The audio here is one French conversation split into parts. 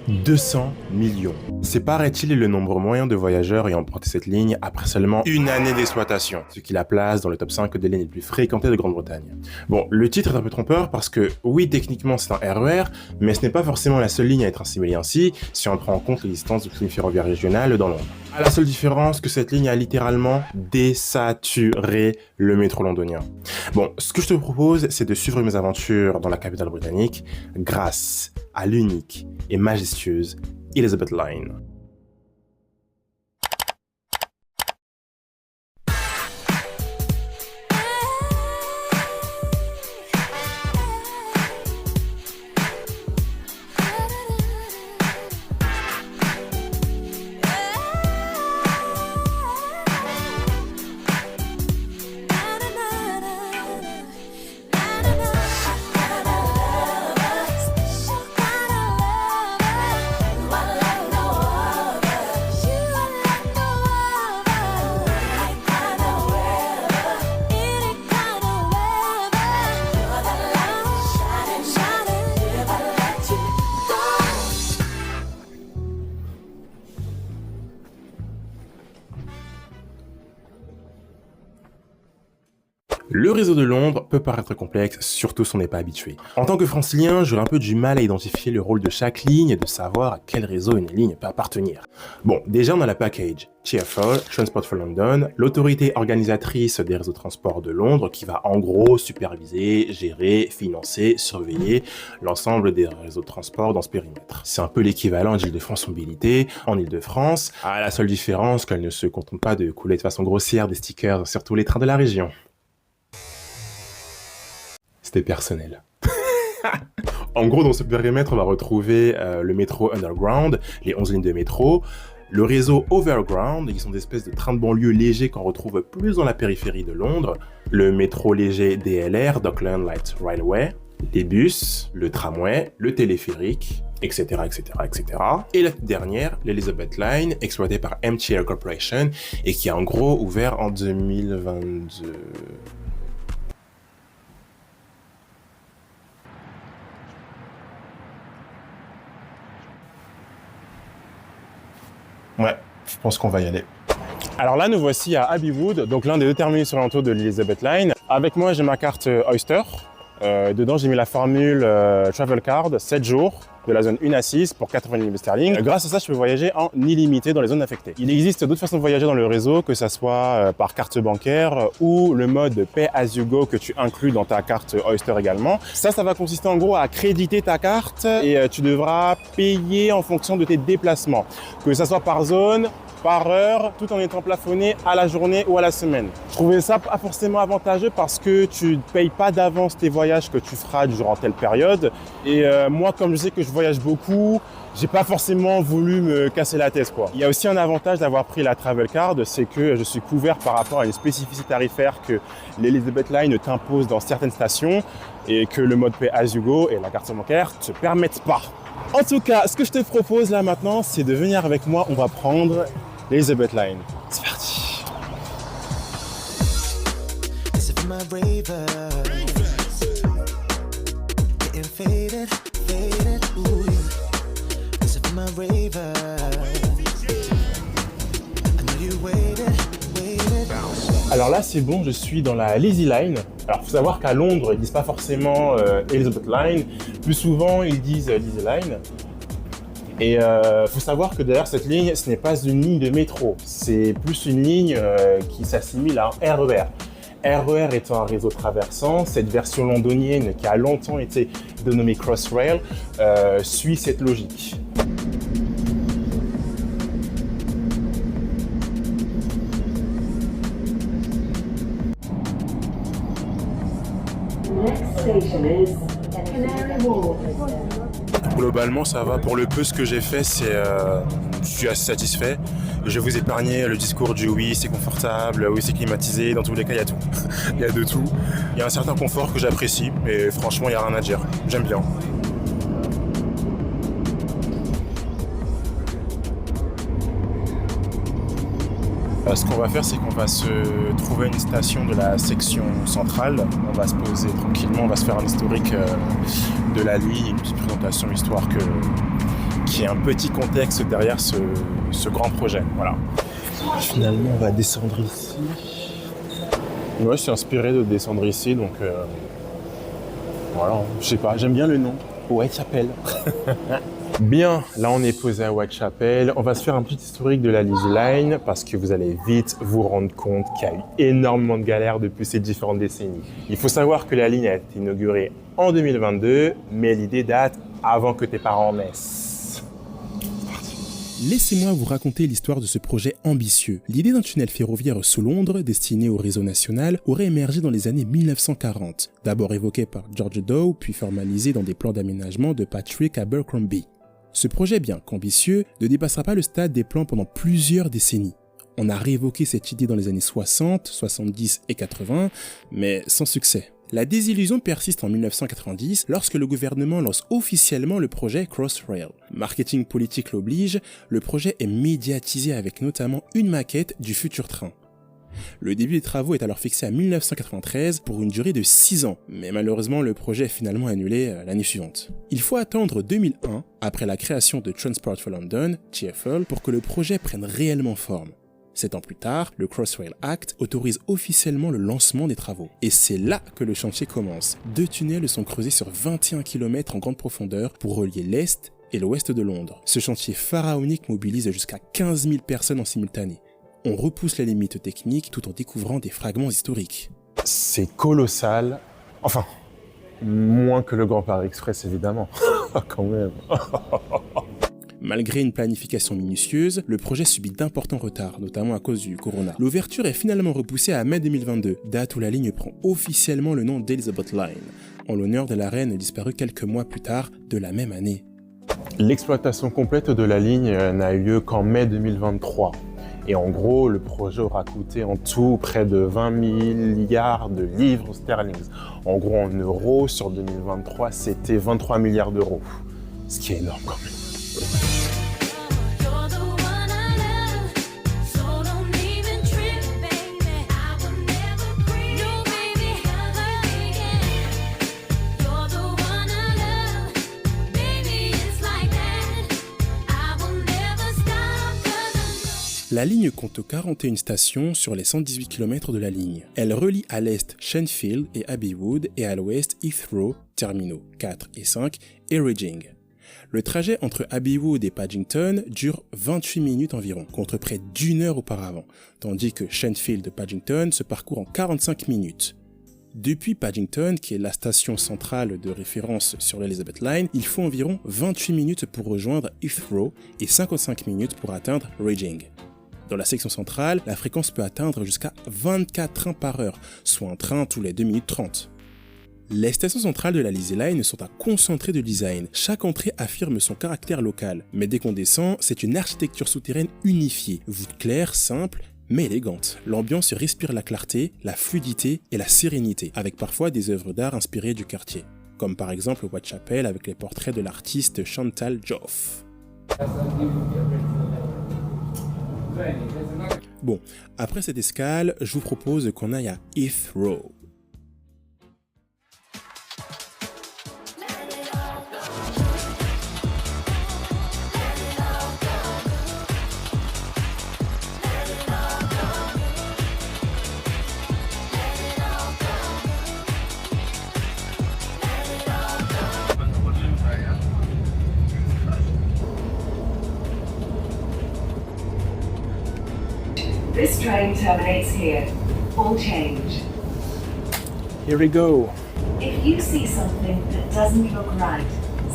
200 millions. C'est paraît-il le nombre moyen de voyageurs ayant emprunté cette ligne après seulement une année d'exploitation, ce qui la place dans le top 5 des lignes les plus fréquentées de Grande-Bretagne. Bon, le titre est un peu trompeur parce que oui, techniquement c'est un RER, mais ce n'est pas forcément la seule ligne à être assimilée ainsi si on prend en compte l'existence de lignes ferroviaires régionales dans Londres. À la seule différence que cette ligne a littéralement désaturé le métro londonien. Bon, ce que je te propose, c'est de suivre mes aventures dans la capitale britannique grâce à l'unique et majestueuse Elizabeth Line. Le réseau de Londres peut paraître complexe, surtout si on n'est pas habitué. En tant que francilien, j'aurais un peu du mal à identifier le rôle de chaque ligne et de savoir à quel réseau une ligne peut appartenir. Bon, déjà on a la package, TfL, Transport for London, l'autorité organisatrice des réseaux de transport de Londres qui va en gros superviser, gérer, financer, surveiller l'ensemble des réseaux de transport dans ce périmètre. C'est un peu l'équivalent d'Île-de-France Mobilité en Île-de-France, à la seule différence qu'elle ne se contente pas de couler de façon grossière des stickers sur tous les trains de la région. C'était personnel. En gros, dans ce périmètre, on va retrouver le métro Underground, les 11 lignes de métro, le réseau Overground, qui sont des espèces de trains de banlieue légers qu'on retrouve plus dans la périphérie de Londres, le métro léger DLR, Dockland Light Railway, les bus, le tramway, le téléphérique, etc., etc., etc. Et la dernière, l'Elizabeth Line, exploitée par MTR Corporation, et qui a en gros ouvert en 2022... Ouais, je pense qu'on va y aller. Alors là, nous voici à Abbey Wood, donc l'un des deux terminus orientaux de l'Elizabeth Line. Avec moi, j'ai ma carte Oyster. Dedans, j'ai mis la formule Travel Card, 7 jours, de la zone 1 à 6 pour 80 livres sterling. Grâce à ça, je peux voyager en illimité dans les zones affectées. Il existe d'autres façons de voyager dans le réseau, que ça soit par carte bancaire ou le mode Pay as you go que tu inclus dans ta carte Oyster également. Ça va consister en gros à créditer ta carte et tu devras payer en fonction de tes déplacements, que ça soit par zone, par heure, tout en étant plafonné à la journée ou à la semaine. Je trouvais ça pas forcément avantageux parce que tu ne payes pas d'avance tes voyages que tu feras durant telle période. Et moi, comme je sais que je voyage beaucoup, j'ai pas forcément voulu me casser la tête, quoi. Il y a aussi un avantage d'avoir pris la Travel Card, c'est que je suis couvert par rapport à une spécificité tarifaire que l'Elizabeth Line t'impose dans certaines stations et que le mode Pay as you go et la carte bancaire ne te permettent pas. En tout cas, ce que je te propose là maintenant, c'est de venir avec moi. On va prendre l'Elizabeth Line. C'est parti. Alors là, c'est bon, je suis dans la Lizzie Line. Alors, il faut savoir qu'à Londres, ils disent pas forcément Elizabeth Line. Plus souvent, ils disent Lizzie Line. Et faut savoir que d'ailleurs, cette ligne, ce n'est pas une ligne de métro. C'est plus une ligne qui s'assimile à un RER. RER étant un réseau traversant, cette version londonienne qui a longtemps été dénommée Crossrail suit cette logique. Globalement, ça va. Pour le peu ce que j'ai fait, je suis assez satisfait. Je vais vous épargner le discours du oui, c'est confortable, oui, c'est climatisé. Dans tous les cas, il y a tout. Il y a de tout. Il y a un certain confort que j'apprécie, et franchement, il n'y a rien à dire. J'aime bien. Ce qu'on va faire, c'est qu'on va se trouver une station de la section centrale. On va se poser tranquillement, on va se faire un historique de la ligne, une petite présentation histoire qu'il y ait un petit contexte derrière ce grand projet. Voilà. Finalement, on va descendre ici. Moi, je suis inspiré de descendre ici, donc voilà, je sais pas, j'aime bien le nom. Whitechapel. Bien, là on est posé à Whitechapel. On va se faire un petit historique de la Lizzie Line parce que vous allez vite vous rendre compte qu'il y a eu énormément de galères depuis ces différentes décennies. Il faut savoir que la ligne a été inaugurée en 2022, mais l'idée date avant que tes parents naissent. Laissez-moi vous raconter l'histoire de ce projet ambitieux. L'idée d'un tunnel ferroviaire sous Londres, destiné au réseau national, aurait émergé dans les années 1940. D'abord évoqué par George Dow, puis formalisé dans des plans d'aménagement de Patrick Abercrombie. Ce projet, bien qu'ambitieux, ne dépassera pas le stade des plans pendant plusieurs décennies. On a réévoqué cette idée dans les années 60, 70 et 80, mais sans succès. La désillusion persiste en 1990 lorsque le gouvernement lance officiellement le projet Crossrail. Marketing politique l'oblige, le projet est médiatisé avec notamment une maquette du futur train. Le début des travaux est alors fixé à 1993 pour une durée de 6 ans, mais malheureusement le projet est finalement annulé l'année suivante. Il faut attendre 2001, après la création de Transport for London, TfL, pour que le projet prenne réellement forme. 7 ans plus tard, le Crossrail Act autorise officiellement le lancement des travaux. Et c'est là que le chantier commence. 2 tunnels sont creusés sur 21 km en grande profondeur pour relier l'Est et l'Ouest de Londres. Ce chantier pharaonique mobilise jusqu'à 15 000 personnes en simultané. On repousse les limites techniques tout en découvrant des fragments historiques. C'est colossal. Enfin, moins que le Grand Paris Express, évidemment. Quand même. Malgré une planification minutieuse, le projet subit d'importants retards, notamment à cause du corona. L'ouverture est finalement repoussée à mai 2022, date où la ligne prend officiellement le nom d'Elizabeth Line, en l'honneur de la reine disparue quelques mois plus tard de la même année. L'exploitation complète de la ligne n'a eu lieu qu'en mai 2023. Et en gros, le projet aura coûté en tout près de 20 milliards de livres sterling. En gros, en euros, sur 2023, c'était 23 milliards d'euros. Ce qui est énorme quand même. La ligne compte 41 stations sur les 118 km de la ligne. Elle relie à l'est Shenfield et Abbeywood et à l'ouest Heathrow, terminaux 4 et 5, et Reading. Le trajet entre Abbeywood et Paddington dure 28 minutes environ, contre près d'1 heure auparavant, tandis que Shenfield-Paddington se parcourt en 45 minutes. Depuis Paddington, qui est la station centrale de référence sur l'Elizabeth Line, il faut environ 28 minutes pour rejoindre Heathrow et 55 minutes pour atteindre Reading. Dans la section centrale, la fréquence peut atteindre jusqu'à 24 trains par heure, soit un train tous les 2 minutes 30. Les stations centrales de la Lizzie Line sont un concentré de design. Chaque entrée affirme son caractère local. Mais dès qu'on descend, c'est une architecture souterraine unifiée, voûte claire, simple, mais élégante. L'ambiance respire la clarté, la fluidité et la sérénité, avec parfois des œuvres d'art inspirées du quartier. Comme par exemple Whitechapel avec les portraits de l'artiste Chantal Joff. Bon, après cette escale, je vous propose qu'on aille à Heathrow. This train terminates here. All change. Here we go. If you see something that doesn't look right,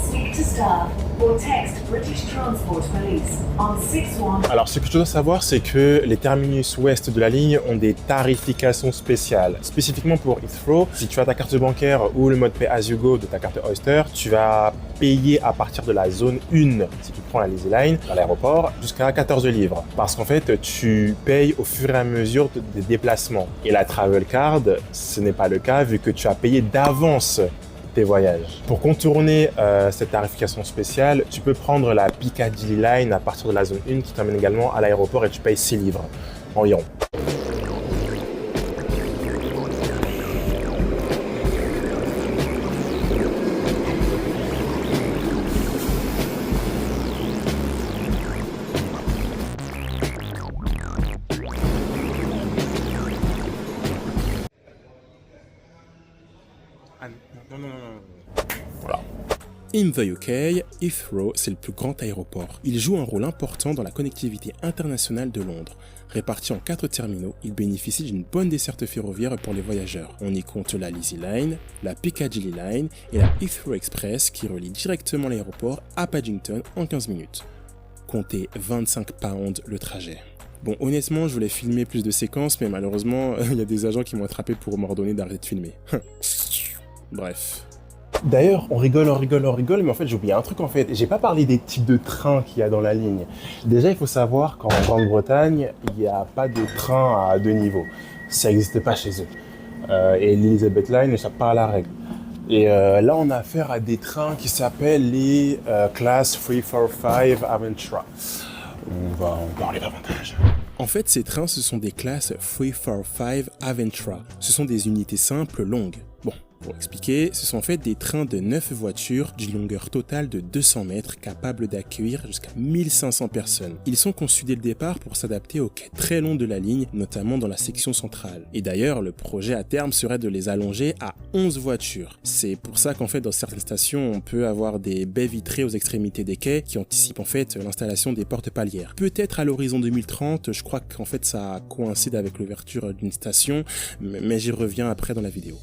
speak to staff or text British Transport Police on 61. Alors, ce que tu dois savoir, c'est que les terminus ouest de la ligne ont des tarifications spéciales. Spécifiquement pour Heathrow, si tu as ta carte bancaire ou le mode Pay As You Go de ta carte Oyster, tu vas payer à partir de la zone 1, si tu prends la Lizzie Line à l'aéroport, jusqu'à 14 livres. Parce qu'en fait, tu payes au fur et à mesure des déplacements. Et la Travel Card, ce n'est pas le cas vu que tu as payé d'avance tes voyages. Pour contourner cette tarification spéciale, tu peux prendre la Piccadilly Line à partir de la zone 1 qui t'emmène également à l'aéroport et tu payes 6 livres environ. In the UK, Heathrow, c'est le plus grand aéroport. Il joue un rôle important dans la connectivité internationale de Londres. Réparti en 4 terminaux, il bénéficie d'une bonne desserte ferroviaire pour les voyageurs. On y compte la Lizzie Line, la Piccadilly Line et la Heathrow Express qui relie directement l'aéroport à Paddington en 15 minutes. Comptez 25 pounds le trajet. Bon, honnêtement, je voulais filmer plus de séquences, mais malheureusement, il y a des agents qui m'ont attrapé pour m'ordonner d'arrêter de filmer. Bref. D'ailleurs, on rigole, mais en fait, j'ai oublié un truc en fait. J'ai pas parlé des types de trains qu'il y a dans la ligne. Déjà, il faut savoir qu'en Grande-Bretagne, il n'y a pas de train à 2 niveaux. Ça n'existait pas chez eux. Et l'Elizabeth Line n'échappe pas à la règle. Et là, on a affaire à des trains qui s'appellent les classes 345 Aventura. On va en parler davantage. En fait, ces trains, ce sont des classes 345 Aventura. Ce sont des unités simples longues. Bon, pour expliquer, ce sont en fait des trains de 9 voitures d'une longueur totale de 200 mètres capables d'accueillir jusqu'à 1500 personnes. Ils sont conçus dès le départ pour s'adapter aux quais très longs de la ligne, notamment dans la section centrale. Et d'ailleurs, le projet à terme serait de les allonger à 11 voitures. C'est pour ça qu'en fait, dans certaines stations, on peut avoir des baies vitrées aux extrémités des quais qui anticipent en fait l'installation des portes palières. Peut-être à l'horizon 2030, je crois qu'en fait ça coïncide avec l'ouverture d'une station, mais j'y reviens après dans la vidéo.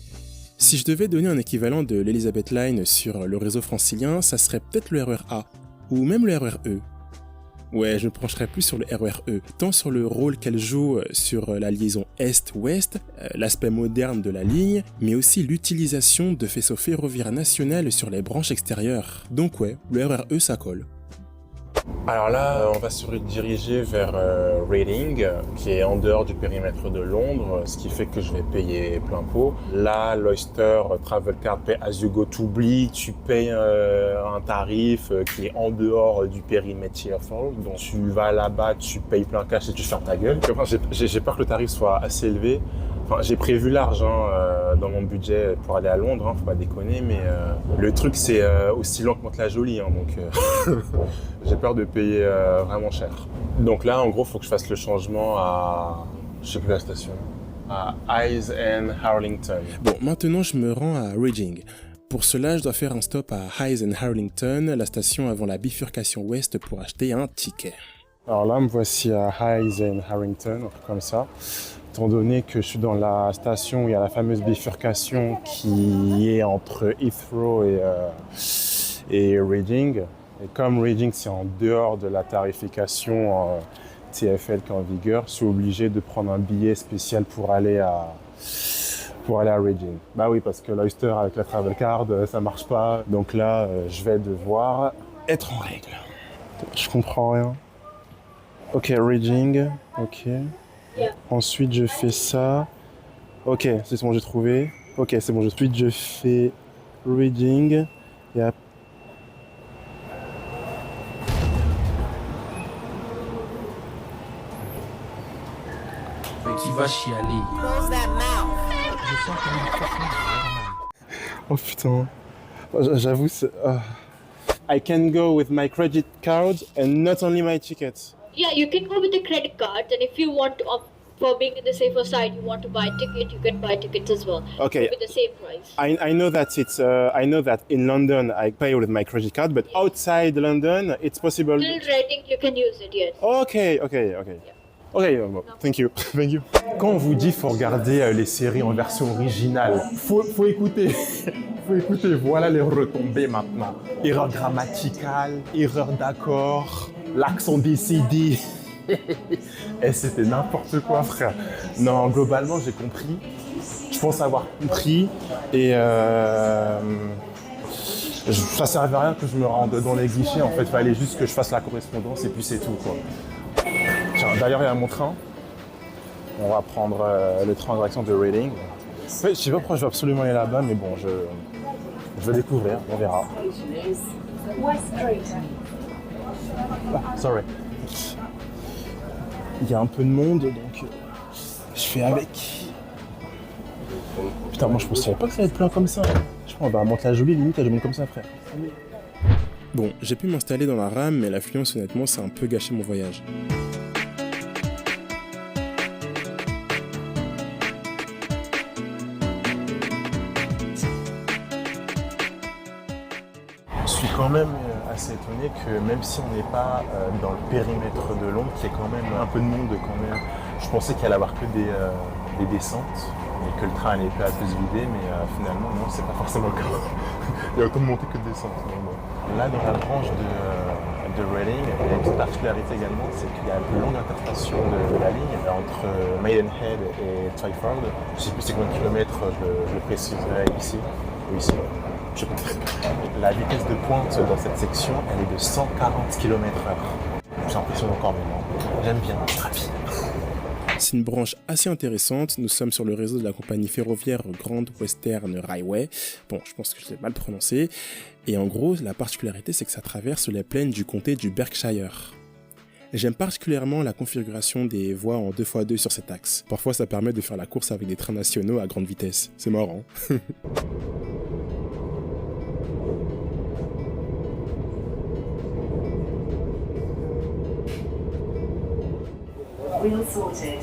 Si je devais donner un équivalent de l'Elizabeth Line sur le réseau francilien, ça serait peut-être le RER A, ou même le RER E. Ouais, je me pencherais plus sur le RER E, tant sur le rôle qu'elle joue sur la liaison Est-Ouest, l'aspect moderne de la ligne, mais aussi l'utilisation de faisceaux ferroviaires nationaux sur les branches extérieures. Donc ouais, le RER E ça colle. Alors là, on va se rediriger vers Reading, qui est en dehors du périmètre de Londres, ce qui fait que je vais payer plein pot. Là, l'Oyster Travel Card Pay As You Go, t'oublies, tu payes un tarif qui est en dehors du périmètre Cheerful. Donc tu vas là-bas, tu payes plein cash et tu fermes ta gueule. Enfin, j'ai peur que le tarif soit assez élevé. Enfin, j'ai prévu large dans mon budget pour aller à Londres, faut pas déconner, mais le truc c'est aussi lent que Mantes-la-Jolie, donc j'ai peur de payer vraiment cher. Donc là, en gros, il faut que je fasse le changement à, je sais plus la station, à Hayes and Harlington. Bon, maintenant je me rends à Reading. Pour cela, je dois faire un stop à Hayes and Harlington, la station avant la bifurcation ouest pour acheter un ticket. Alors là, me voici à Hayes and Harlington, un truc comme ça. Étant donné que je suis dans la station où il y a la fameuse bifurcation qui est entre Heathrow et Reading. Et comme Reading, c'est en dehors de la tarification TfL qui est en vigueur, je suis obligé de prendre un billet spécial pour aller à Reading. Bah oui, parce que l'Oyster avec la Travel Card, ça marche pas. Donc là, je vais devoir être en règle. Je comprends rien. Ok, Reading, ok. Ensuite, je fais ça. Ok, c'est bon, j'ai trouvé. Ok, c'est bon. Ensuite, je fais Reading. Et après... Qui va chialer. Oh putain. J'avoue, c'est... I can go with my credit card and not only my ticket. Yeah, you can go with the credit card, and if you want to, for being in the safer side, you want to buy a ticket, you can buy tickets as well. Okay. With the same price. I know that it's I know that in London I pay with my credit card, but outside London it's possible. Till Reading, you can use it, yes. Okay. Ok, bon, thank you. Quand on vous dit faut regarder les séries en version originale, faut écouter. Faut écouter, voilà les retombées maintenant. Erreur grammaticale, erreur d'accord, l'accent décidé. Et c'était n'importe quoi, frère. Non, globalement, j'ai compris. Je pense avoir compris. Et ça servait à rien que je me rende dans les guichets. En fait, il fallait juste que je fasse la correspondance et puis c'est tout, quoi. Tiens, d'ailleurs, il y a mon train. On va prendre le train en direction de Reading. En fait, je sais pas pourquoi je vais absolument aller là-bas, mais bon, je vais découvrir, on verra. West Drayton. Ah, sorry. Il y a un peu de monde, donc je fais avec. Putain, moi je pensais pas que ça allait être plein comme ça. Je crois qu'on va monter la jolie limite à du monde comme ça, frère. Bon, j'ai pu m'installer dans la rame, mais l'affluence, honnêtement, ça a un peu gâché mon voyage. même assez étonné que même si on n'est pas dans le périmètre de Londres, qu'il y ait quand même un peu de monde quand même. Je pensais qu'il allait y avoir que des descentes et que le train allait peu à peu se vider, mais finalement non, c'est pas forcément le cas. Il y a autant de montées que de descentes. Là, dans la branche de Reading, il y a une petite particularité également, c'est qu'il y a une longue interprétation de la ligne entre Maidenhead et Twyford. Je ne sais plus c'est combien de kilomètres, je le préciserai ici ou ici. Je sais pas. La vitesse de pointe dans cette section, elle est de 140 km/h. J'ai l'impression encore maintenant. J'aime bien, c'est rapide. C'est une branche assez intéressante. Nous sommes sur le réseau de la compagnie ferroviaire Grand Western Railway. Bon, je pense que je l'ai mal prononcé. Et en gros, la particularité, c'est que ça traverse les plaines du comté du Berkshire. J'aime particulièrement la configuration des voies en 2x2 sur cet axe. Parfois, ça permet de faire la course avec des trains nationaux à grande vitesse. C'est marrant. Wheel sorted.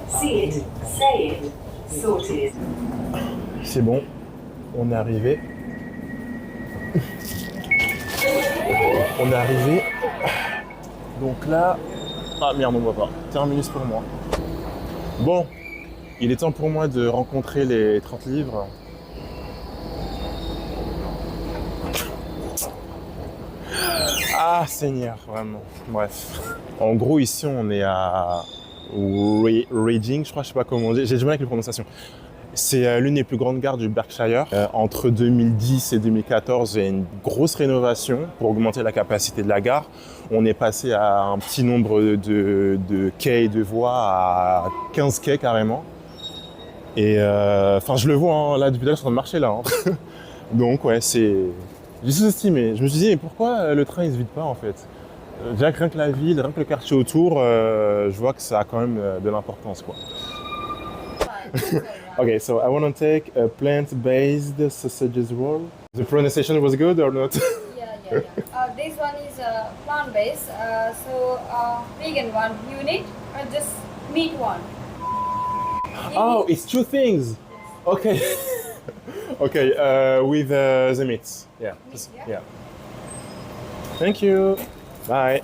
See it, say it, sorted. C'est bon, on est arrivé. On est arrivé. Donc là... Ah merde, on voit pas. Terminus pour moi. Bon, il est temps pour moi de rencontrer les 30 livres. Ah Seigneur, vraiment. Bref. En gros, ici, on est à Reading, je crois, je sais pas comment on dit. J'ai du mal avec les prononciations. C'est l'une des plus grandes gares du Berkshire. Entre 2010 et 2014, il y a une grosse rénovation pour augmenter la capacité de la gare. On est passé à un petit nombre de quais et de voies à 15 quais carrément. Et enfin, je le vois, hein, là, depuis là, je suis en train de marcher là. Hein. Donc, ouais, c'est... J'ai sous-estimé. Je me suis dit, mais pourquoi le train, il se vide pas, en fait? Déjà, rien que la ville, rien que le quartier autour, je vois que ça a quand même de l'importance, quoi. Okay, so I want to take a plant-based sausages roll. The pronunciation was good or not? Yeah. This one is plant-based, vegan one you need, or just meat one? Oh, it's two things. Okay. Okay, with the meat. Yeah. Yeah. Thank you. Bye.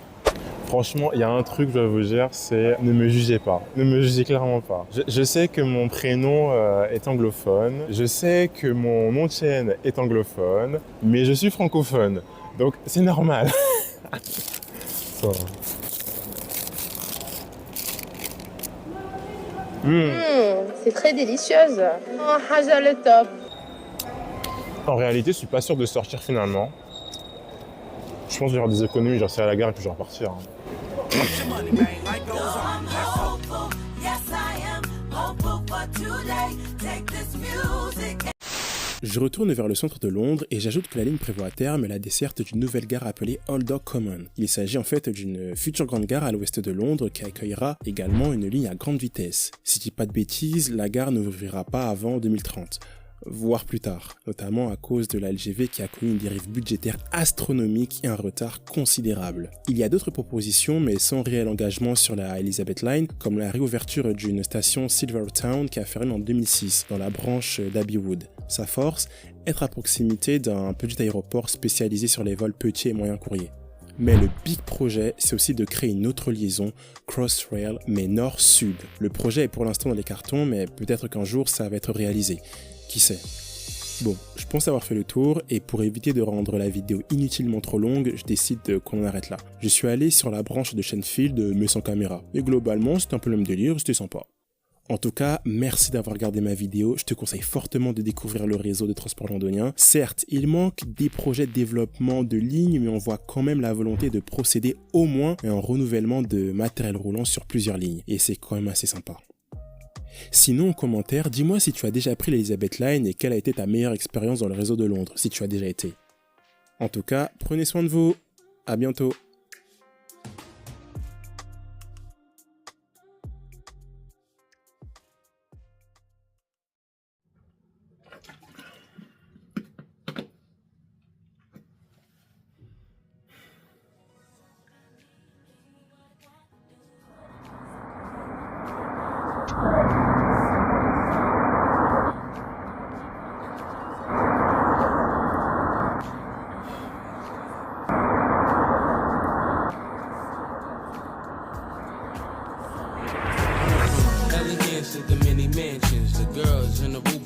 Franchement, il y a un truc, je dois vous dire, c'est ne me jugez pas. Ne me jugez clairement pas. Je sais que mon prénom est anglophone. Je sais que mon nom de chaîne est anglophone. Mais je suis francophone. Donc, c'est normal. Ça. C'est très délicieuse. Oh, Haja le top. En réalité, je suis pas sûr de sortir finalement. Je pense que je vais faire des économies, je vais rester à la gare et puis je vais repartir. Hein. Je retourne vers le centre de Londres et j'ajoute que la ligne prévoit à terme la desserte d'une nouvelle gare appelée Old Dock Common. Il s'agit en fait d'une future grande gare à l'ouest de Londres qui accueillera également une ligne à grande vitesse. Si je dis pas de bêtises, la gare n'ouvrira pas avant 2030. Voire plus tard, notamment à cause de la LGV qui a connu une dérive budgétaire astronomique et un retard considérable. Il y a d'autres propositions mais sans réel engagement sur la Elizabeth Line, comme la réouverture d'une station Silvertown qui a fermé en 2006 dans la branche d'Abbeywood. Sa force, être à proximité d'un petit aéroport spécialisé sur les vols petits et moyens courriers. Mais le big projet, c'est aussi de créer une autre liaison, Crossrail, mais nord-sud. Le projet est pour l'instant dans les cartons, mais peut-être qu'un jour ça va être réalisé. Qui sait? Bon, je pense avoir fait le tour et pour éviter de rendre la vidéo inutilement trop longue, je décide qu'on en arrête là. Je suis allé sur la branche de Shenfield mais sans caméra. Et globalement, c'était un peu le même délire, c'était sympa. En tout cas, merci d'avoir regardé ma vidéo. Je te conseille fortement de découvrir le réseau de transport londonien. Certes, il manque des projets de développement de lignes, mais on voit quand même la volonté de procéder au moins à un renouvellement de matériel roulant sur plusieurs lignes. Et c'est quand même assez sympa. Sinon, en commentaire, dis-moi si tu as déjà pris l'Elizabeth Line et quelle a été ta meilleure expérience dans le réseau de Londres, si tu as déjà été. En tout cas, prenez soin de vous. À bientôt.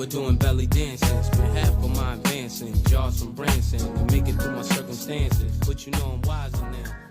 but doing belly dances. Spent half of my advancing, jars from Branson, to make it through my circumstances. But you know I'm wiser now.